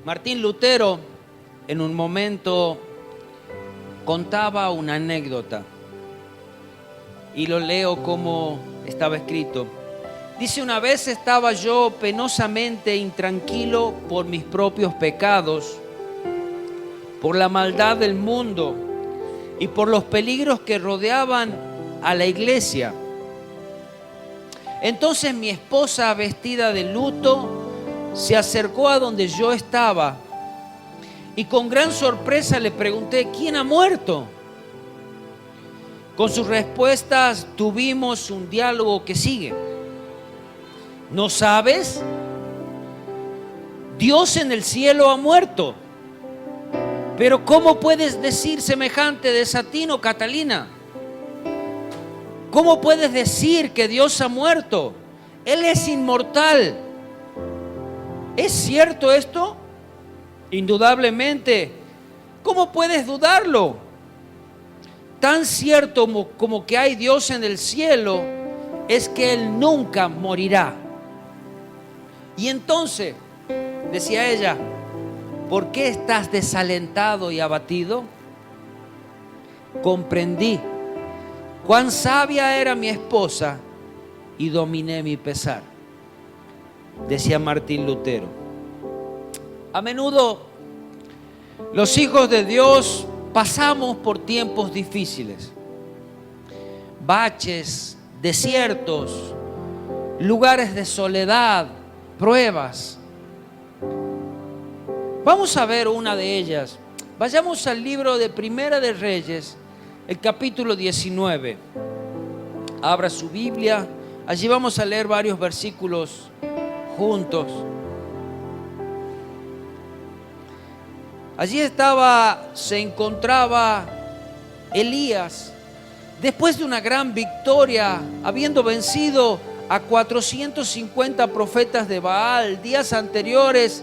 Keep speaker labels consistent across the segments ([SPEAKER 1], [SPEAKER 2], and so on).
[SPEAKER 1] Martín Lutero en un momento contaba una anécdota y lo leo como estaba escrito. Dice: una vez estaba yo penosamente intranquilo por mis propios pecados, por la maldad del mundo y por los peligros que rodeaban a la iglesia. Entonces mi esposa, vestida de luto, se acercó a donde yo estaba y con gran sorpresa le pregunté: ¿quién ha muerto? Con sus respuestas tuvimos un diálogo que sigue. ¿No sabes? Dios en el cielo ha muerto. Pero ¿cómo puedes decir semejante desatino, Catalina? ¿Cómo puedes decir que Dios ha muerto? Él es inmortal. ¿Es cierto esto? Indudablemente. ¿Cómo puedes dudarlo? Tan cierto como que hay Dios en el cielo, es que Él nunca morirá. Y entonces, decía ella, ¿por qué estás desalentado y abatido? Comprendí cuán sabia era mi esposa y dominé mi pesar, decía Martín Lutero. A menudo los hijos de Dios pasamos por tiempos difíciles, baches, desiertos, lugares de soledad, pruebas. Vamos a ver una de ellas. Vayamos al libro de Primera de Reyes, el capítulo 19. Abra su Biblia. Allí vamos a leer varios versículos juntos. Allí se encontraba Elías, después de una gran victoria, habiendo vencido a 450 profetas de Baal. Días anteriores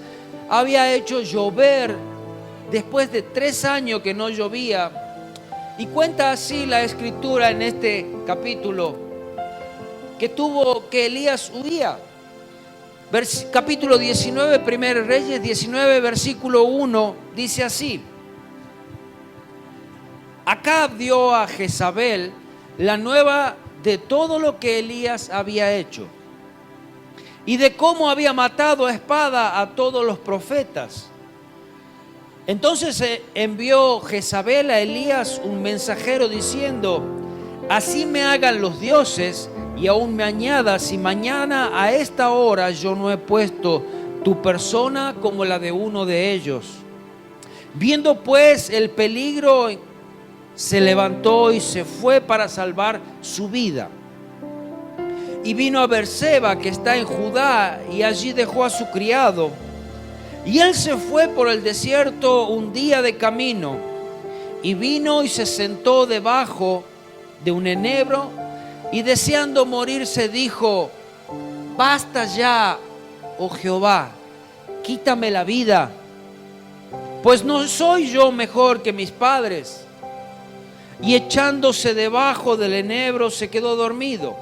[SPEAKER 1] había hecho llover después de 3 años que no llovía. Y cuenta así la escritura en este capítulo que Elías huía. Capítulo 19, 1 Reyes 19, versículo 1, dice así: Acab dio a Jezabel la nueva de todo lo que Elías había hecho y de cómo había matado a espada a todos los profetas. Entonces envió Jezabel a Elías un mensajero diciendo: así me hagan los dioses y aún me añada, si mañana a esta hora yo no he puesto tu persona como la de uno de ellos. Viendo pues el peligro, se levantó y se fue para salvar su vida. Y vino a Berseba, que está en Judá, y allí dejó a su criado. Y él se fue por el desierto un día de camino, y vino y se sentó debajo de un enebro, y deseando morirse dijo: basta ya, oh Jehová, quítame la vida, pues no soy yo mejor que mis padres. Y echándose debajo del enebro se quedó dormido.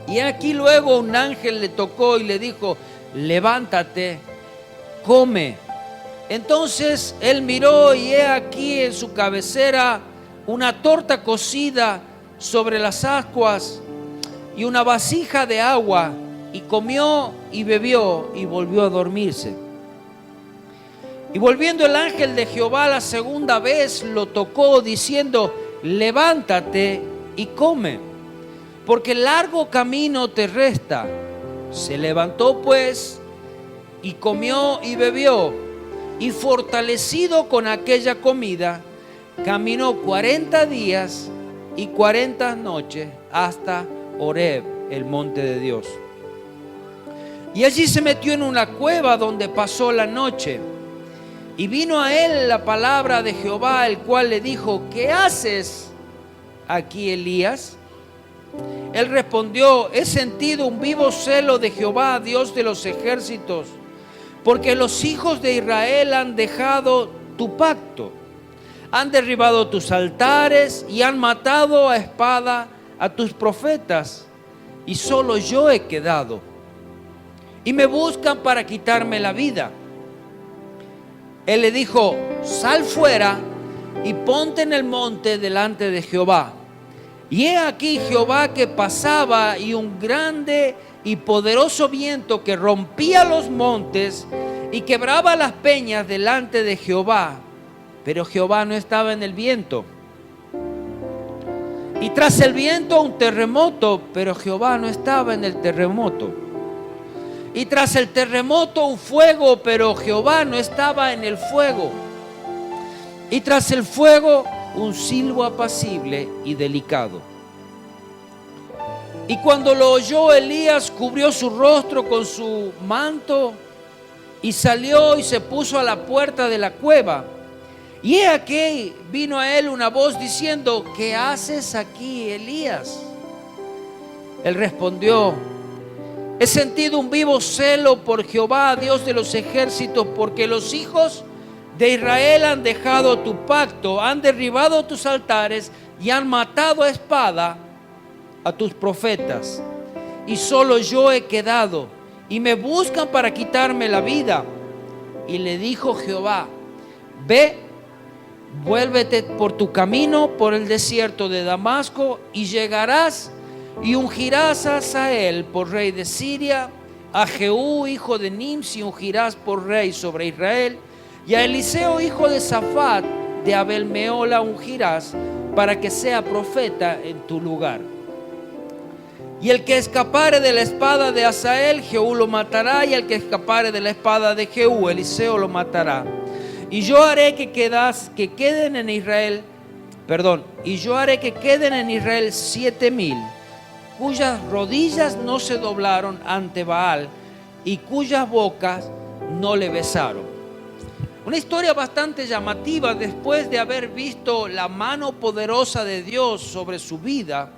[SPEAKER 1] Y aquí luego un ángel le tocó y le dijo: levántate, come. Entonces él miró y he aquí en su cabecera una torta cocida sobre las ascuas y una vasija de agua, y comió y bebió y volvió a dormirse. Y volviendo el ángel de Jehová la segunda vez lo tocó diciendo: levántate y come, porque largo camino te resta. Se levantó pues y comió y bebió, y fortalecido con aquella comida, caminó 40 días y 40 noches hasta Horeb, el monte de Dios. Y allí se metió en una cueva donde pasó la noche. Y vino a él la palabra de Jehová, el cual le dijo: ¿qué haces aquí, Elías? Él respondió: he sentido un vivo celo de Jehová, Dios de los ejércitos, porque los hijos de Israel han dejado tu pacto, han derribado tus altares y han matado a espada a tus profetas, y solo yo he quedado, y me buscan para quitarme la vida. Él le dijo: sal fuera y ponte en el monte delante de Jehová. Y he aquí Jehová que pasaba, y un grande y poderoso viento que rompía los montes y quebraba las peñas delante de Jehová. Pero Jehová no estaba en el viento. Y tras el viento un terremoto, pero Jehová no estaba en el terremoto. Y tras el terremoto un fuego, pero Jehová no estaba en el fuego. Y tras el fuego un silbo apacible y delicado. Y cuando lo oyó Elías, cubrió su rostro con su manto y salió y se puso a la puerta de la cueva. Y he aquí vino a él una voz diciendo: ¿qué haces aquí, Elías? Él respondió: he sentido un vivo celo por Jehová, Dios de los ejércitos, porque los hijos de Israel han dejado tu pacto, han derribado tus altares y han matado a espada a tus profetas. Y solo yo he quedado, y me buscan para quitarme la vida. Y le dijo Jehová: ve, vuélvete por tu camino por el desierto de Damasco, y llegarás y ungirás a Hazael por rey de Siria, a Jehú hijo de Nimsi ungirás por rey sobre Israel, y a Eliseo hijo de Safat de Abel Meola ungirás para que sea profeta en tu lugar. Y el que escapare de la espada de Hazael, Jehú lo matará, y el que escapare de la espada de Jehú, Eliseo lo matará. Y yo haré que queden en Israel 7,000, cuyas rodillas no se doblaron ante Baal y cuyas bocas no le besaron. Una historia bastante llamativa después de haber visto la mano poderosa de Dios sobre su vida,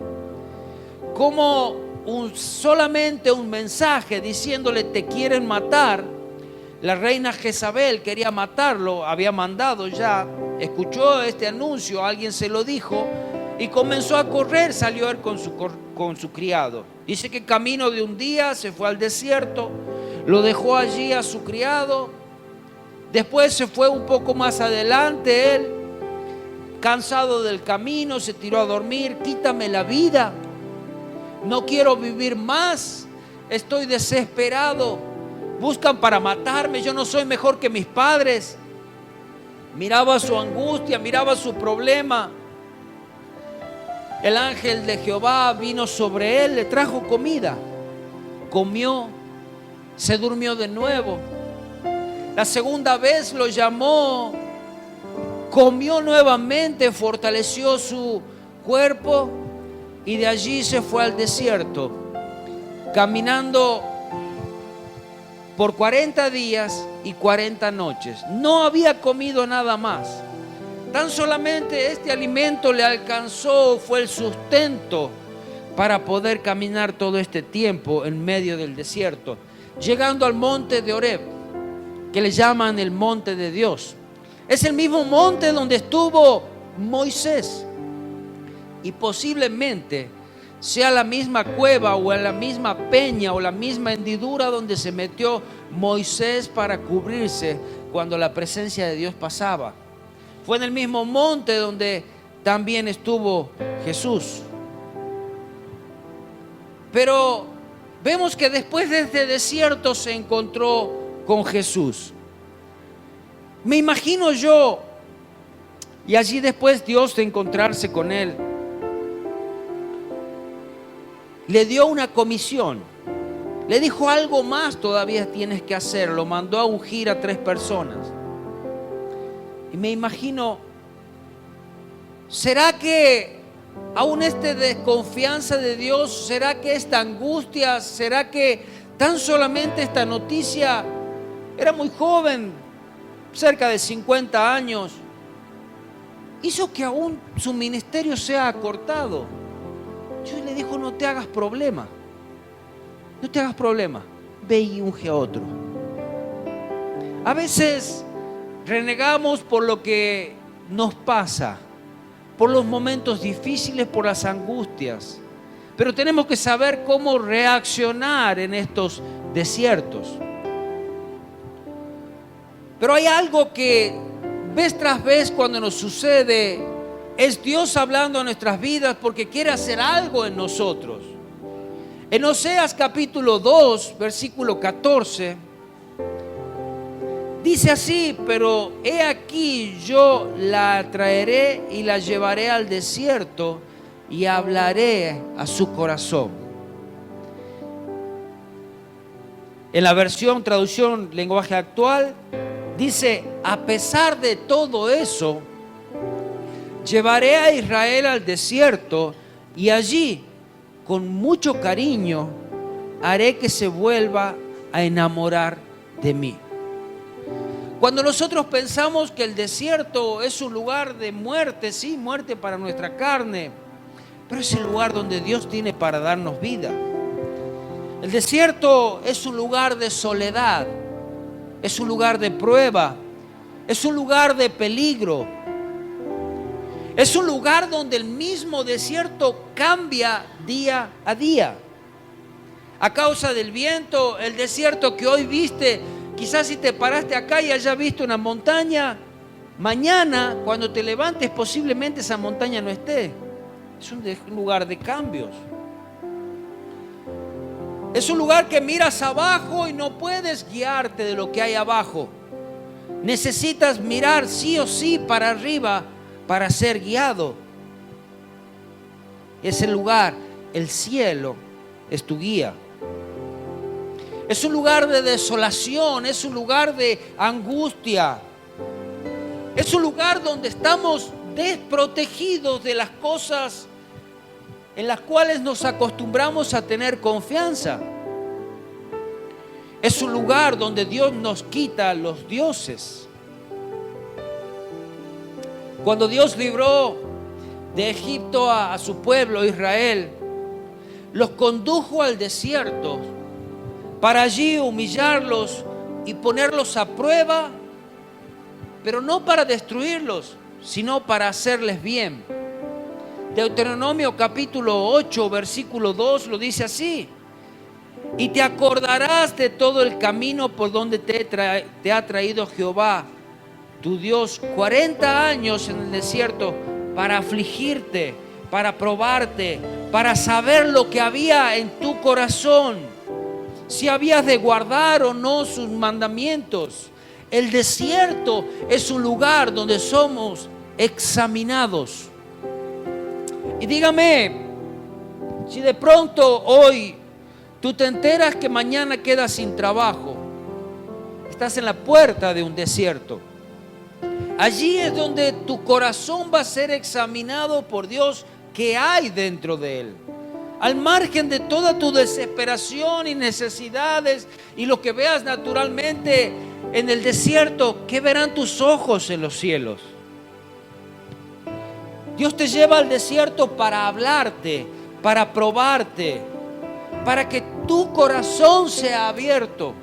[SPEAKER 1] como solamente un mensaje diciéndole: te quieren matar. La reina Jezabel quería matarlo, había mandado ya, escuchó este anuncio, alguien se lo dijo y comenzó a correr. Salió él con su criado. Dice que camino de un día se fue al desierto, lo dejó allí a su criado. Después se fue un poco más adelante, él, cansado del camino, se tiró a dormir. Quítame la vida, no quiero vivir más, estoy desesperado, buscan para matarme, yo no soy mejor que mis padres. Miraba su angustia, miraba su problema. El ángel de Jehová vino sobre él, le trajo comida, comió, se durmió de nuevo. La segunda vez lo llamó, comió nuevamente, fortaleció su cuerpo y de allí se fue al desierto, caminando por 40 días y 40 noches. No había comido nada más. Tan solamente este alimento le alcanzó, fue el sustento para poder caminar todo este tiempo en medio del desierto, llegando al monte de Horeb, que le llaman el monte de Dios. Es el mismo monte donde estuvo Moisés, y posiblemente sea la misma cueva o la misma peña o la misma hendidura donde se metió Moisés para cubrirse cuando la presencia de Dios pasaba. Fue en el mismo monte donde también estuvo Jesús. Pero vemos que después de este desierto se encontró con Jesús. Me imagino yo, y allí después Dios de encontrarse con él, le dio una comisión, le dijo: algo más todavía tienes que hacer. Lo mandó a ungir a 3 personas. Y me imagino, ¿será que aún esta desconfianza de Dios, será que esta angustia, será que tan solamente esta noticia, era muy joven, cerca de 50 años, hizo que aún su ministerio sea acortado? Dios le dijo: no te hagas problema, no te hagas problema, ve y unge a otro. A veces renegamos por lo que nos pasa, por los momentos difíciles, por las angustias, pero tenemos que saber cómo reaccionar en estos desiertos. Pero hay algo que vez tras vez cuando nos sucede, es Dios hablando a nuestras vidas porque quiere hacer algo en nosotros. En Oseas capítulo 2, versículo 14, dice así: pero he aquí yo la traeré y la llevaré al desierto y hablaré a su corazón. En la versión traducción lenguaje actual dice: a pesar de todo eso, llevaré a Israel al desierto y allí, con mucho cariño, haré que se vuelva a enamorar de mí. Cuando nosotros pensamos que el desierto es un lugar de muerte, sí, muerte para nuestra carne, pero es el lugar donde Dios tiene para darnos vida. El desierto es un lugar de soledad, es un lugar de prueba, es un lugar de peligro, es un lugar donde el mismo desierto cambia día a día. A causa del viento, el desierto que hoy viste, quizás si te paraste acá y hayas visto una montaña, mañana cuando te levantes posiblemente esa montaña no esté. Es un lugar de cambios. Es un lugar que miras abajo y no puedes guiarte de lo que hay abajo. Necesitas mirar sí o sí para arriba para ser guiado. Ese lugar, el cielo, es tu guía. Es un lugar de desolación, es un lugar de angustia. Es un lugar donde estamos desprotegidos de las cosas en las cuales nos acostumbramos a tener confianza. Es un lugar donde Dios nos quita los dioses. Cuando Dios libró de Egipto a su pueblo Israel, los condujo al desierto para allí humillarlos y ponerlos a prueba, pero no para destruirlos, sino para hacerles bien. Deuteronomio capítulo 8, versículo 2 lo dice así: y te acordarás de todo el camino por donde te ha traído Jehová, tu Dios, 40 años en el desierto, para afligirte, para probarte, para saber lo que había en tu corazón, si habías de guardar o no sus mandamientos. El desierto es un lugar donde somos examinados. Y dígame, si de pronto hoy tú te enteras que mañana quedas sin trabajo, estás en la puerta de un desierto. Allí es donde tu corazón va a ser examinado por Dios. ¿Qué hay dentro de él? Al margen de toda tu desesperación y necesidades y lo que veas naturalmente en el desierto, ¿qué verán tus ojos en los cielos? Dios te lleva al desierto para hablarte, para probarte, para que tu corazón sea abierto.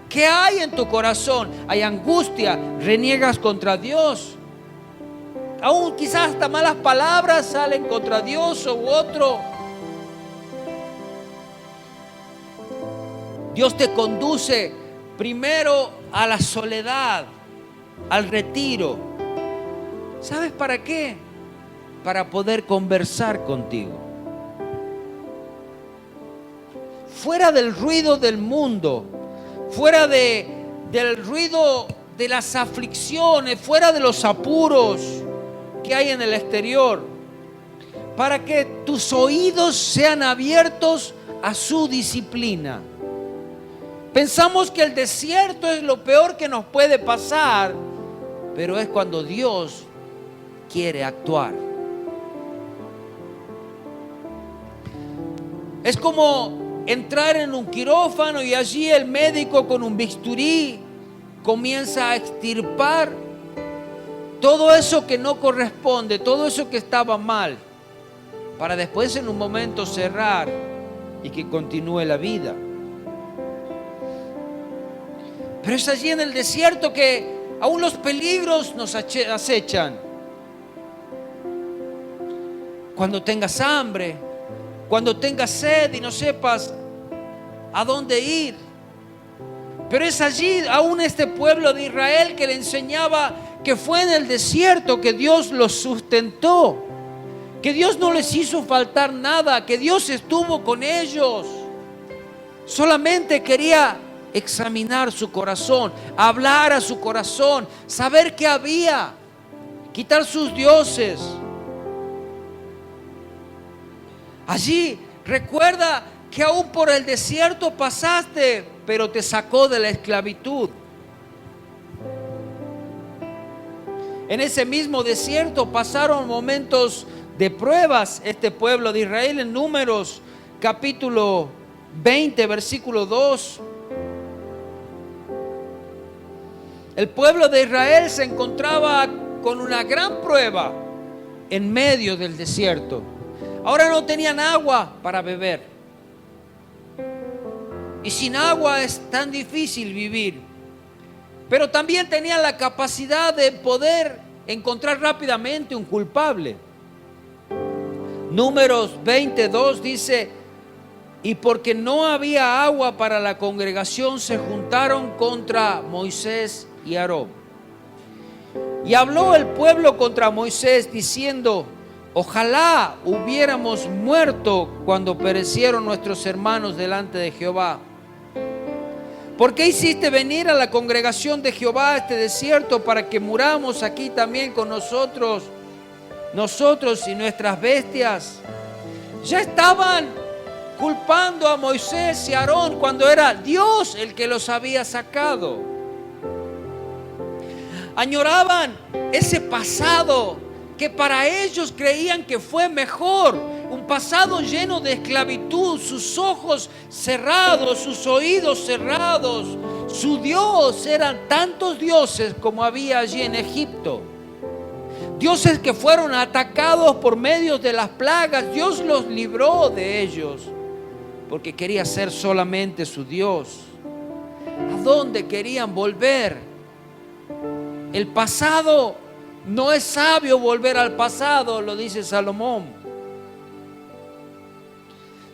[SPEAKER 1] ¿Qué hay en tu corazón? Hay angustia, reniegas contra Dios. Aún quizás hasta malas palabras salen contra Dios u otro. Dios te conduce primero a la soledad, al retiro. ¿Sabes para qué? Para poder conversar contigo. Fuera del ruido del mundo, fuera del ruido de las aflicciones, fuera de los apuros que hay en el exterior, para que tus oídos sean abiertos a su disciplina. Pensamos que el desierto es lo peor que nos puede pasar, pero es cuando Dios quiere actuar. Es como entrar en un quirófano y allí el médico con un bisturí comienza a extirpar todo eso que no corresponde, todo eso que estaba mal, para después en un momento cerrar y que continúe la vida. Pero es allí en el desierto que aún los peligros nos acechan. Cuando tengas hambre, cuando tengas sed y no sepas a dónde ir, Pero es allí aún este pueblo de Israel que le enseñaba que fue en el desierto que Dios los sustentó, que Dios no les hizo faltar nada, que Dios estuvo con ellos. Solamente quería examinar su corazón, hablar a su corazón, saber qué había, quitar sus dioses. Allí recuerda que aún por el desierto pasaste, pero te sacó de la esclavitud. En ese mismo desierto pasaron momentos de pruebas este pueblo de Israel. En Números capítulo 20, versículo 2. El pueblo de Israel se encontraba con una gran prueba en medio del desierto. Ahora no tenían agua para beber. Y sin agua es tan difícil vivir. Pero también tenían la capacidad de poder encontrar rápidamente un culpable. Números 22 dice: y porque no había agua para la congregación, se juntaron contra Moisés y Aarón. Y habló el pueblo contra Moisés diciendo: ojalá hubiéramos muerto cuando perecieron nuestros hermanos delante de Jehová. ¿Por qué hiciste venir a la congregación de Jehová a este desierto para que muramos aquí también con nosotros y nuestras bestias? Ya estaban culpando a Moisés y a Aarón cuando era Dios el que los había sacado. Añoraban ese pasado que para ellos creían que fue mejor, un pasado lleno de esclavitud, sus ojos cerrados, sus oídos cerrados. Su Dios eran tantos dioses como había allí en Egipto. Dioses que fueron atacados por medio de las plagas. Dios los libró de ellos porque quería ser solamente su Dios. ¿A dónde querían volver? El pasado, no es sabio volver al pasado, lo dice Salomón.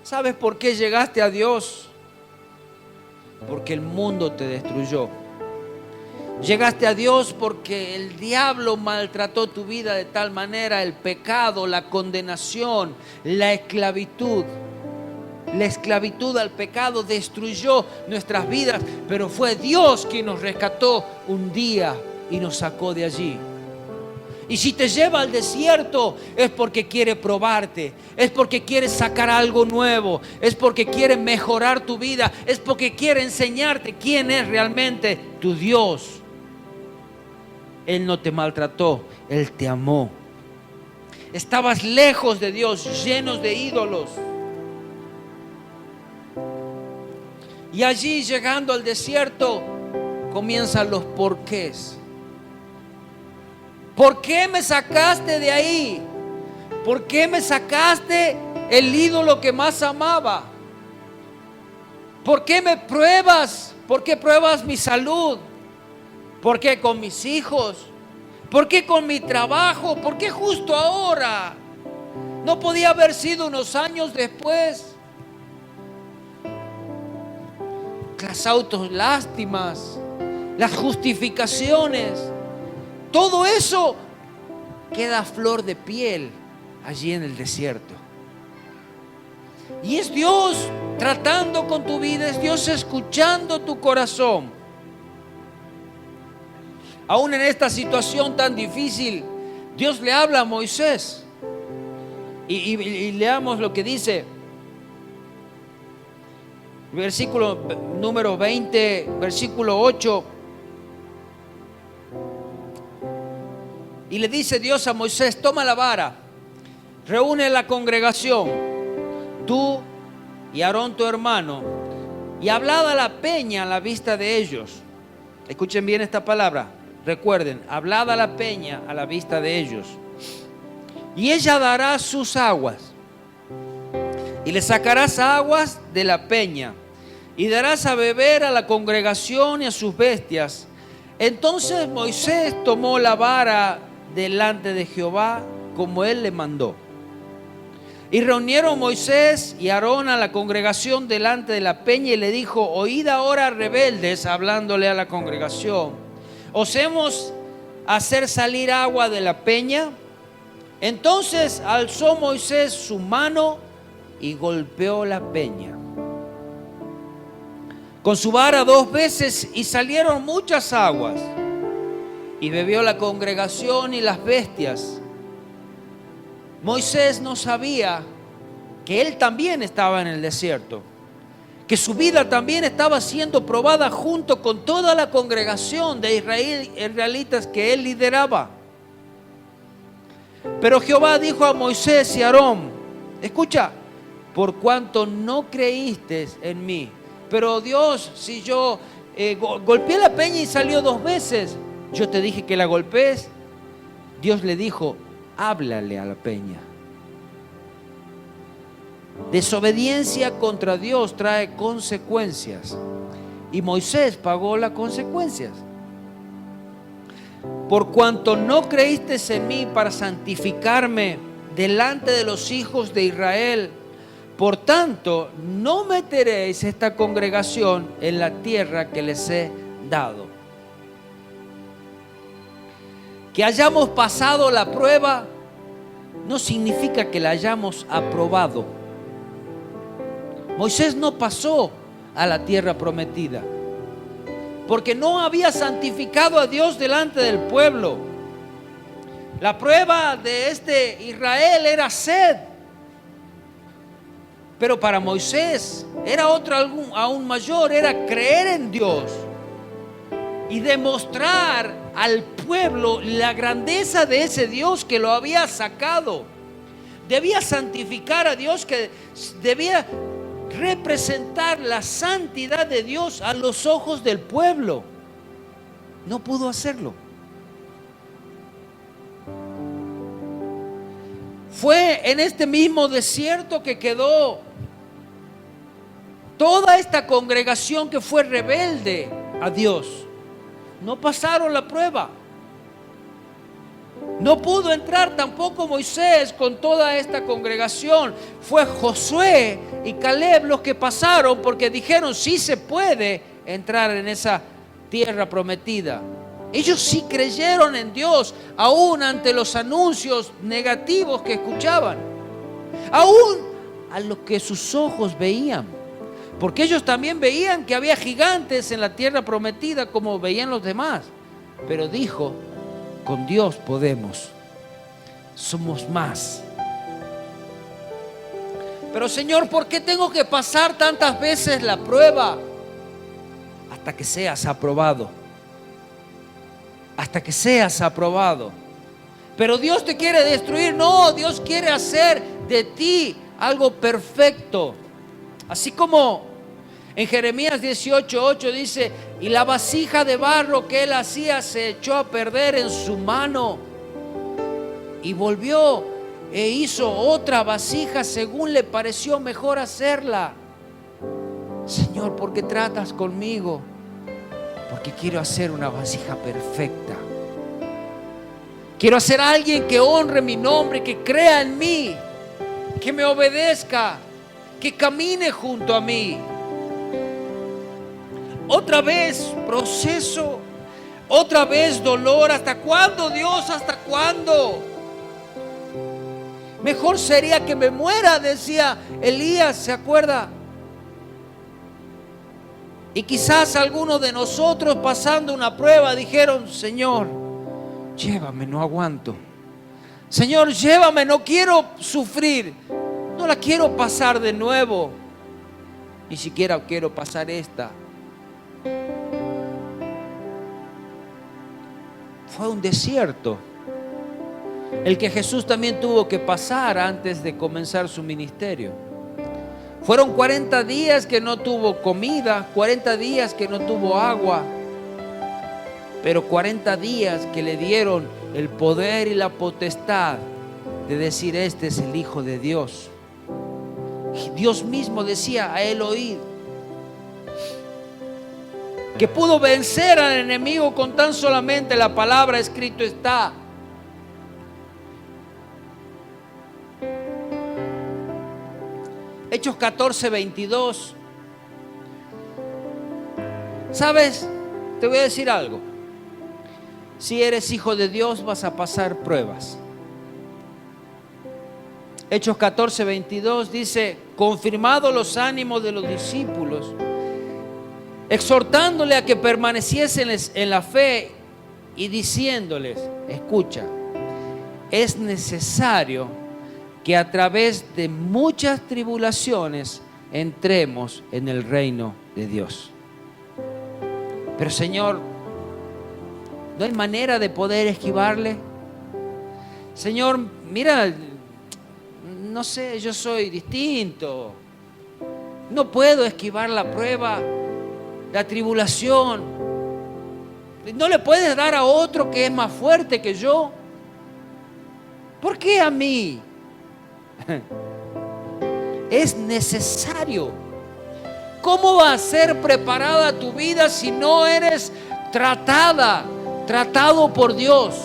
[SPEAKER 1] ¿Sabes por qué llegaste a Dios? Porque el mundo te destruyó. Llegaste a Dios porque el diablo maltrató tu vida de tal manera, el pecado, la condenación, la esclavitud. La esclavitud al pecado destruyó nuestras vidas, pero fue Dios quien nos rescató un día y nos sacó de allí. Y si te lleva al desierto es porque quiere probarte, es porque quiere sacar algo nuevo, es porque quiere mejorar tu vida, es porque quiere enseñarte quién es realmente tu Dios. Él no te maltrató, Él te amó. Estabas lejos de Dios, llenos de ídolos. Y allí, llegando al desierto, comienzan los porqués. ¿Por qué me sacaste de ahí? ¿Por qué me sacaste el ídolo que más amaba? ¿Por qué me pruebas? ¿Por qué pruebas mi salud? ¿Por qué con mis hijos? ¿Por qué con mi trabajo? ¿Por qué justo ahora? ¿No podía haber sido unos años después? Las autolástimas, las justificaciones, todo eso queda a flor de piel allí en el desierto. Y es Dios tratando con tu vida, es Dios escuchando tu corazón. Aún en esta situación tan difícil, Dios le habla a Moisés. Y leamos lo que dice. Versículo número 20, versículo 8. Y le dice Dios a Moisés: toma la vara, reúne la congregación, tú y Aarón tu hermano, y hablad a la peña a la vista de ellos. Escuchen bien esta palabra, recuerden, hablad a la peña a la vista de ellos. Y ella dará sus aguas, y le sacarás aguas de la peña, y darás a beber a la congregación y a sus bestias. Entonces Moisés tomó la vara delante de Jehová como él le mandó. Y reunieron Moisés y Aarón a la congregación delante de la peña y le dijo: oíd ahora, rebeldes, hablándole a la congregación, ¿os hemos hacer salir agua de la peña? Entonces alzó Moisés su mano y golpeó la peña con su vara 2 veces, y salieron muchas aguas, y bebió la congregación y las bestias. Moisés no sabía que él también estaba en el desierto, que su vida también estaba siendo probada junto con toda la congregación de israelitas que él lideraba. Pero Jehová dijo a Moisés y a Aarón: escucha, por cuanto no creíste en mí. Pero Dios, si yo golpeé la peña y salió 2 veces, yo te dije que la golpees. Dios le dijo: háblale a la peña. Desobediencia contra Dios trae consecuencias, y Moisés pagó las consecuencias. Por cuanto no creíste en mí para santificarme delante de los hijos de Israel, por tanto no meteréis esta congregación en la tierra que les he dado. Que hayamos pasado la prueba no significa que la hayamos aprobado. Moisés no pasó a la tierra prometida porque no había santificado a Dios delante del pueblo. La prueba de Israel era sed, pero para Moisés era otra aún mayor, era creer en Dios y demostrar al pueblo la grandeza de ese Dios que lo había sacado. Debía santificar a Dios, que debía representar la santidad de Dios a los ojos del pueblo. No pudo hacerlo. Fue en este mismo desierto que quedó toda esta congregación que fue rebelde a Dios. No pasaron la prueba. No pudo entrar tampoco Moisés con toda esta congregación. Fue Josué y Caleb los que pasaron, porque dijeron: sí se puede entrar en esa tierra prometida. Ellos sí creyeron en Dios, aún ante los anuncios negativos que escuchaban, aún a lo que sus ojos veían, porque ellos también veían que había gigantes en la tierra prometida como veían los demás. Pero dijo: con Dios podemos, somos más. Pero Señor, ¿por qué tengo que pasar tantas veces la prueba? Hasta que seas aprobado. Hasta que seas aprobado. Pero Dios te quiere destruir. No, Dios quiere hacer de ti algo perfecto. Así como en Jeremías 18:8 dice: y la vasija de barro que él hacía se echó a perder en su mano, y volvió e hizo otra vasija según le pareció mejor hacerla. Señor, ¿por qué tratas conmigo? Porque quiero hacer una vasija perfecta. Quiero hacer a alguien que honre mi nombre, que crea en mí, que me obedezca, que camine junto a mí. Otra vez proceso, otra vez dolor. ¿Hasta cuándo, Dios? ¿Hasta cuándo? Mejor sería que me muera, decía Elías, ¿se acuerda? Y quizás algunos de nosotros, pasando una prueba, dijeron: Señor, llévame, no aguanto. Señor, llévame, no quiero sufrir, no la quiero pasar de nuevo, ni siquiera quiero pasar esta. Fue un desierto el que Jesús también tuvo que pasar antes de comenzar su ministerio. Fueron 40 días que no tuvo comida, 40 días que no tuvo agua, pero 40 días que le dieron el poder y la potestad de decir: este es el Hijo de Dios. Dios mismo decía a él: oíd. Que pudo vencer al enemigo con tan solamente la palabra: escrito está. Hechos 14, 22. ¿Sabes? Te voy a decir algo. Si eres hijo de Dios, vas a pasar pruebas. Hechos 14, 22 dice: confirmados los ánimos de los discípulos, exhortándole a que permaneciesen en la fe y diciéndoles, escucha, es necesario que a través de muchas tribulaciones entremos en el reino de Dios. Pero Señor, ¿no hay manera de poder esquivarle? Señor, mira, no sé, yo soy distinto. No puedo esquivar la prueba, la tribulación. ¿No le puedes dar a otro que es más fuerte que yo? ¿Por qué a mí? Es necesario. ¿Cómo va a ser preparada tu vida si no eres tratado por Dios?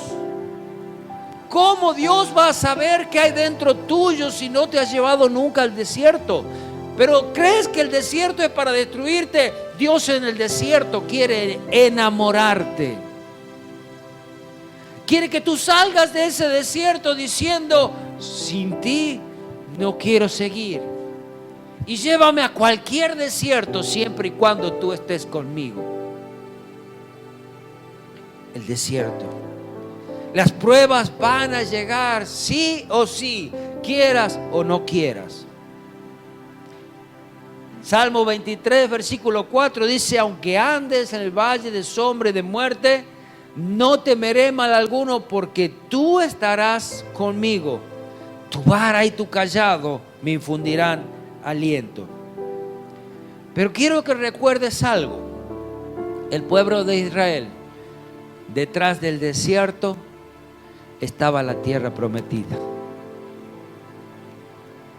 [SPEAKER 1] ¿Cómo Dios va a saber qué hay dentro tuyo si no te has llevado nunca al desierto? Pero crees que el desierto es para destruirte. Dios en el desierto quiere enamorarte. Quiere que tú salgas de ese desierto diciendo, sin ti no quiero seguir. Y llévame a cualquier desierto siempre y cuando tú estés conmigo. El desierto. Las pruebas van a llegar sí o sí, quieras o no quieras. Salmo 23, versículo 4 dice: aunque andes en el valle de sombra y de muerte, no temeré mal alguno, porque tú estarás conmigo. Tu vara y tu cayado me infundirán aliento. Pero quiero que recuerdes algo. El pueblo de Israel, detrás del desierto estaba la tierra prometida.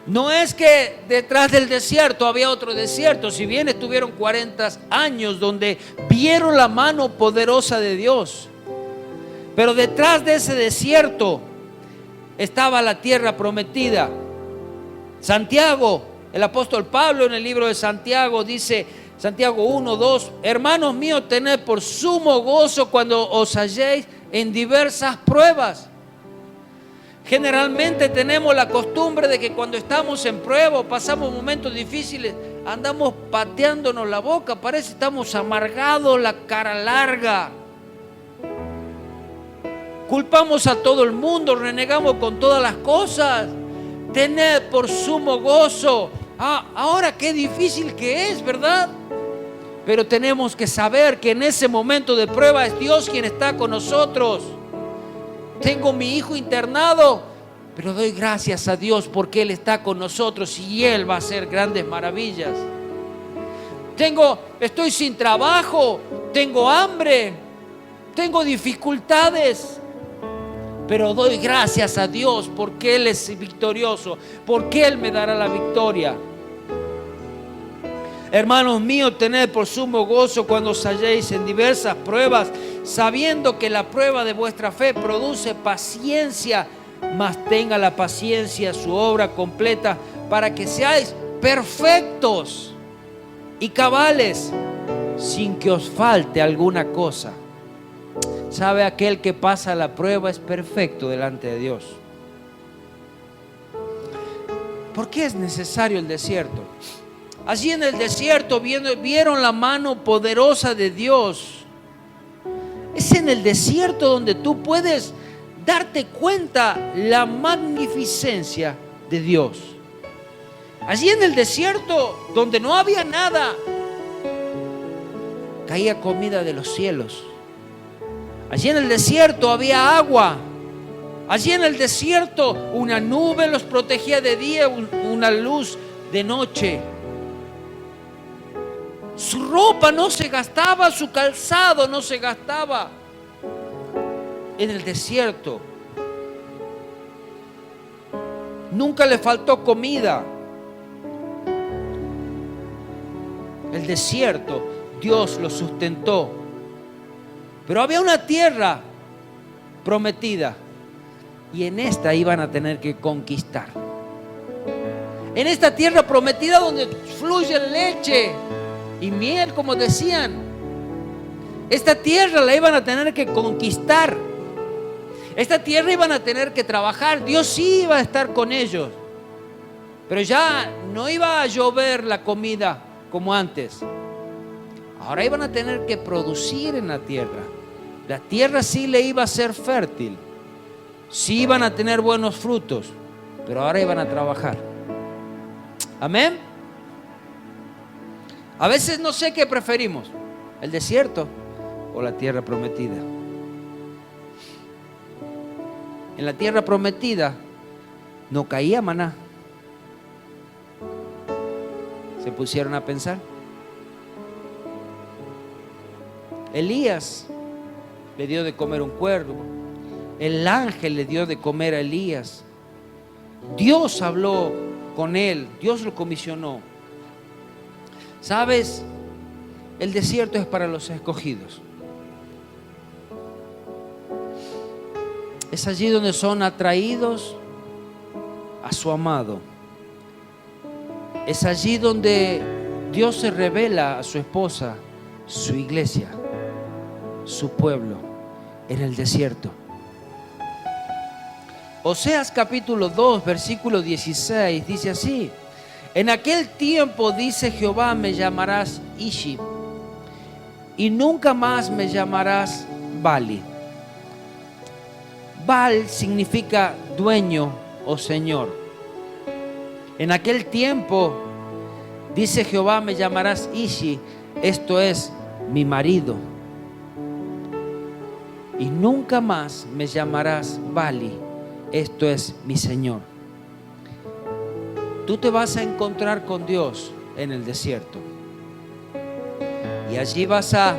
[SPEAKER 1] No es que detrás del desierto había otro desierto. Si bien estuvieron 40 años donde vieron la mano poderosa de Dios, pero detrás de ese desierto estaba la tierra prometida. Santiago, el apóstol Pablo en el libro de Santiago dice, Santiago 1, 2, hermanos míos, tened por sumo gozo cuando os halléis en diversas pruebas. Generalmente tenemos la costumbre de que cuando estamos en prueba o pasamos momentos difíciles, andamos pateándonos la boca, parece que estamos amargados, la cara larga. Culpamos a todo el mundo, renegamos con todas las cosas. Tened por sumo gozo. Ahora qué difícil que es, ¿verdad? Pero tenemos que saber que en ese momento de prueba es Dios quien está con nosotros. Tengo mi hijo internado, pero doy gracias a Dios porque Él está con nosotros y Él va a hacer grandes maravillas. Estoy sin trabajo, tengo hambre, tengo dificultades, pero doy gracias a Dios porque Él es victorioso, porque Él me dará la victoria. Hermanos míos, tened por sumo gozo cuando os halléis en diversas pruebas, sabiendo que la prueba de vuestra fe produce paciencia, mas tenga la paciencia su obra completa, para que seáis perfectos y cabales, sin que os falte alguna cosa. ¿Sabe? Aquel que pasa la prueba es perfecto delante de Dios. ¿Por qué es necesario el desierto? Allí en el desierto vieron la mano poderosa de Dios. Es en el desierto donde tú puedes darte cuenta la magnificencia de Dios. Allí en el desierto donde no había nada, caía comida de los cielos. Allí en el desierto había agua. Allí en el desierto una nube los protegía de día, una luz de noche. Su ropa no se gastaba, su calzado no se gastaba. En el desierto nunca le faltó comida. El desierto Dios lo sustentó. Pero había una tierra prometida y en esta iban a tener que conquistar. en esta tierra prometida donde fluye leche y miel, como decían. Esta tierra la iban a tener que conquistar. Esta tierra iban a tener que trabajar. Dios sí iba a estar con ellos, pero ya no iba a llover la comida como antes. Ahora iban a tener que producir en la tierra. La tierra sí le iba a ser fértil, sí iban a tener buenos frutos, pero ahora iban a trabajar. Amén. A veces no sé qué preferimos, el desierto o la tierra prometida. En la tierra prometida no caía maná. ¿Se pusieron a pensar? Elías le dio de comer un cuervo. El ángel le dio de comer a Elías. Dios habló con él. Dios lo comisionó. ¿Sabes? El desierto es para los escogidos. Es allí donde son atraídos a su amado. Es allí donde Dios se revela a su esposa, su iglesia, su pueblo, en el desierto. Oseas capítulo 2, versículo 16, dice así: en aquel tiempo, dice Jehová, me llamarás Ishi, y nunca más me llamarás Bali. Baal significa dueño o señor. En aquel tiempo, dice Jehová, me llamarás Ishi, esto es, mi marido. Y nunca más me llamarás Bali, esto es, mi Señor. Tú te vas a encontrar con Dios en el desierto. Y allí vas a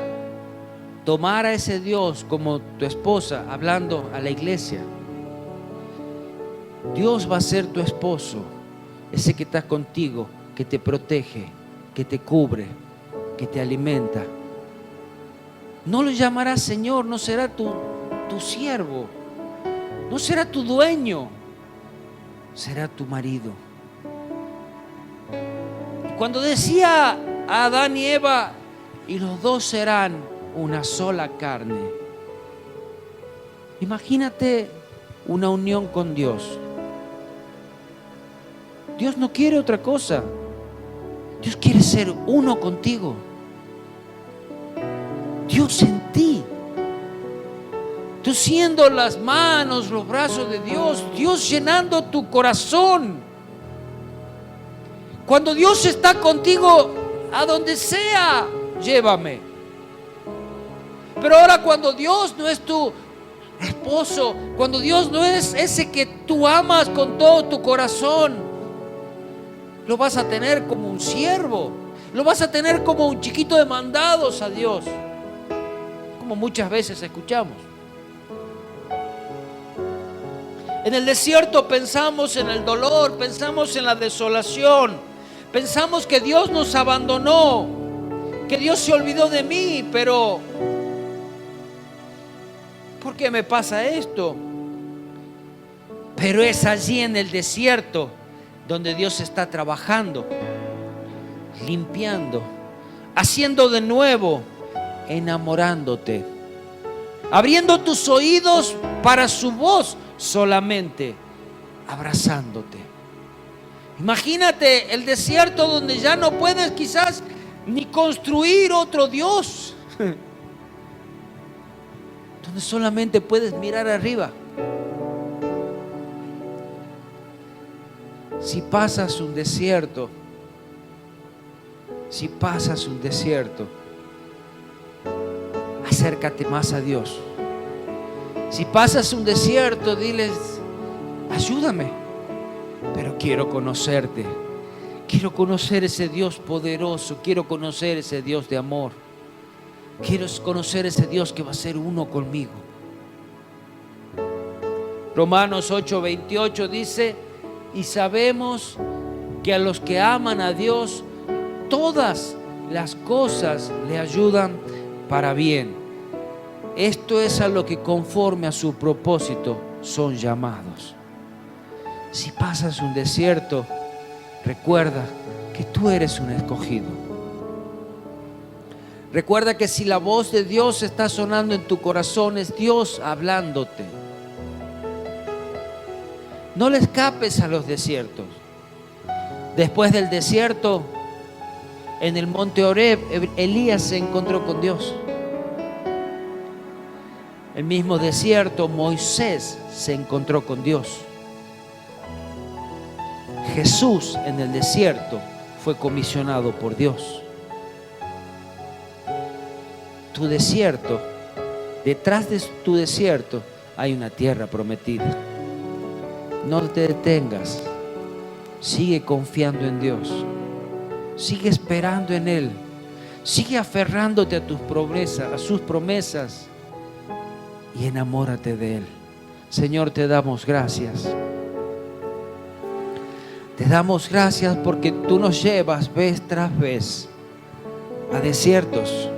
[SPEAKER 1] tomar a ese Dios como tu esposa, hablando a la iglesia. Dios va a ser tu esposo, ese que está contigo, que te protege, que te cubre, que te alimenta. No lo llamarás Señor, no será tu siervo, no será tu dueño, será tu marido. Y cuando decía a Adán y Eva, y los dos serán una sola carne, imagínate una unión con Dios. Dios no quiere otra cosa. Dios quiere ser uno contigo. Dios en ti. Tú siendo las manos, los brazos de Dios, Dios llenando tu corazón. Cuando Dios está contigo, a donde sea, llévame. Pero ahora cuando Dios no es tu esposo, cuando Dios no es ese que tú amas con todo tu corazón, lo vas a tener como un siervo, lo vas a tener como un chiquito de mandados a Dios, como muchas veces escuchamos. En el desierto pensamos en el dolor, pensamos en la desolación, pensamos que Dios nos abandonó, que Dios se olvidó de mí, pero ¿por qué me pasa esto? Pero es allí en el desierto donde Dios está trabajando, limpiando, haciendo de nuevo, enamorándote, abriendo tus oídos para su voz solamente, abrazándote. Imagínate el desierto donde ya no puedes quizás ni construir otro Dios, donde solamente puedes mirar arriba. Si pasas un desierto, acércate más a Dios. Si pasas un desierto, diles, ayúdame, pero quiero conocerte. Quiero conocer ese Dios poderoso, quiero conocer ese Dios de amor. Quiero conocer ese Dios que va a ser uno conmigo. Romanos 8:28 dice: y sabemos que a los que aman a Dios, todas las cosas le ayudan para bien. Esto es a lo que conforme a su propósito son llamados. Si pasas un desierto, recuerda que tú eres un escogido. Recuerda que si la voz de Dios está sonando en tu corazón, es Dios hablándote. No le escapes a los desiertos. Después del desierto, en el monte Horeb, Elías se encontró con Dios. El mismo desierto, Moisés se encontró con Dios. Jesús en el desierto fue comisionado por Dios. Tu desierto, detrás de tu desierto hay una tierra prometida. No te detengas, sigue confiando en Dios, sigue esperando en Él, sigue aferrándote a tus promesas, a sus promesas, y enamórate de Él. Señor, te damos gracias. Te damos gracias porque tú nos llevas vez tras vez a desiertos.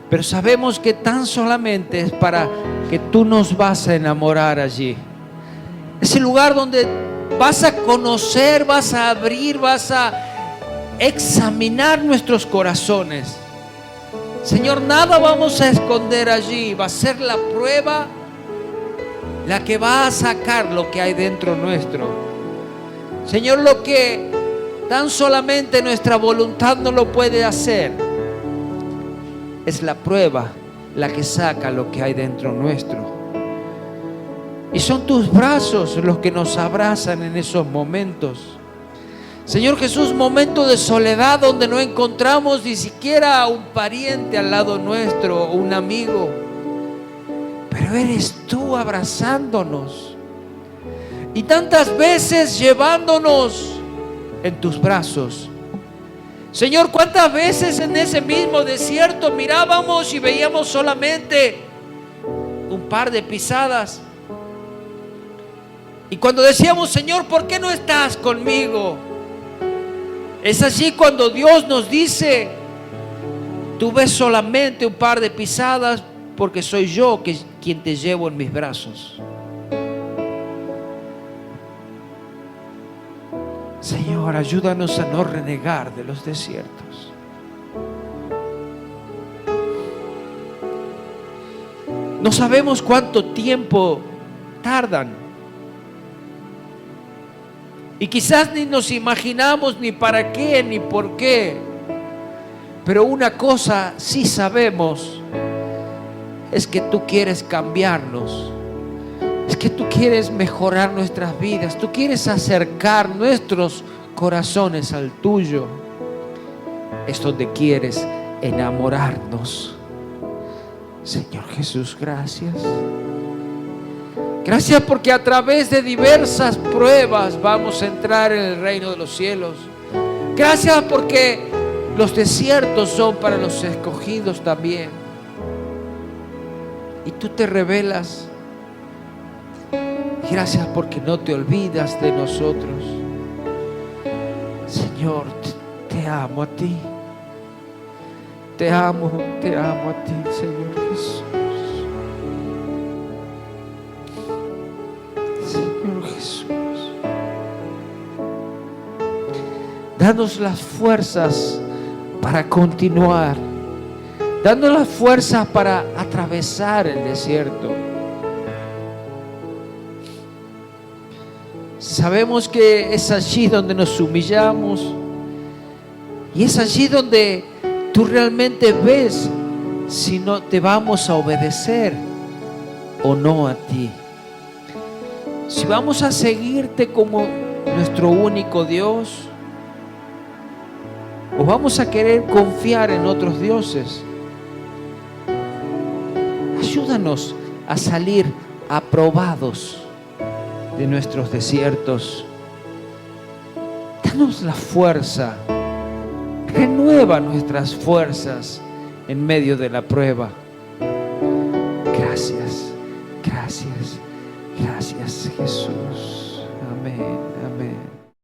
[SPEAKER 1] Pero sabemos que tan solamente es para que tú nos vas a enamorar allí. Ese lugar donde vas a conocer, vas a abrir, vas a examinar nuestros corazones. Señor, nada vamos a esconder allí. Va a ser la prueba la que va a sacar lo que hay dentro nuestro. Señor, lo que tan solamente nuestra voluntad no lo puede hacer, es la prueba la que saca lo que hay dentro nuestro. Y son tus brazos los que nos abrazan en esos momentos. Señor Jesús, momento de soledad donde no encontramos ni siquiera a un pariente al lado nuestro o un amigo. Pero eres tú abrazándonos. Y tantas veces llevándonos en tus brazos. Señor, ¿cuántas veces en ese mismo desierto mirábamos y veíamos solamente un par de pisadas? Y cuando decíamos, Señor, ¿por qué no estás conmigo? Es allí cuando Dios nos dice, tú ves solamente un par de pisadas porque soy yo quien te llevo en mis brazos. Señor, ayúdanos a no renegar de los desiertos. No sabemos cuánto tiempo tardan. Y quizás ni nos imaginamos ni para qué ni por qué. Pero una cosa sí sabemos, es que tú quieres cambiarnos. Es que tú quieres mejorar nuestras vidas. Tú quieres acercar nuestros corazones al tuyo. Es donde quieres enamorarnos. Señor Jesús, gracias. Gracias porque a través de diversas pruebas vamos a entrar en el reino de los cielos. Gracias porque los desiertos son para los escogidos también. Y tú te revelas. Gracias porque no te olvidas de nosotros. Señor, te amo a ti. Te amo a ti, Señor Jesús. Señor Jesús. Danos las fuerzas para continuar. Danos las fuerzas para atravesar el desierto. Sabemos que es allí donde nos humillamos y es allí donde tú realmente ves si no te vamos a obedecer o no a ti. Si vamos a seguirte como nuestro único Dios o vamos a querer confiar en otros dioses. Ayúdanos a salir aprobados de nuestros desiertos. Danos la fuerza, renueva nuestras fuerzas en medio de la prueba. Gracias, gracias, gracias Jesús. Amén, amén.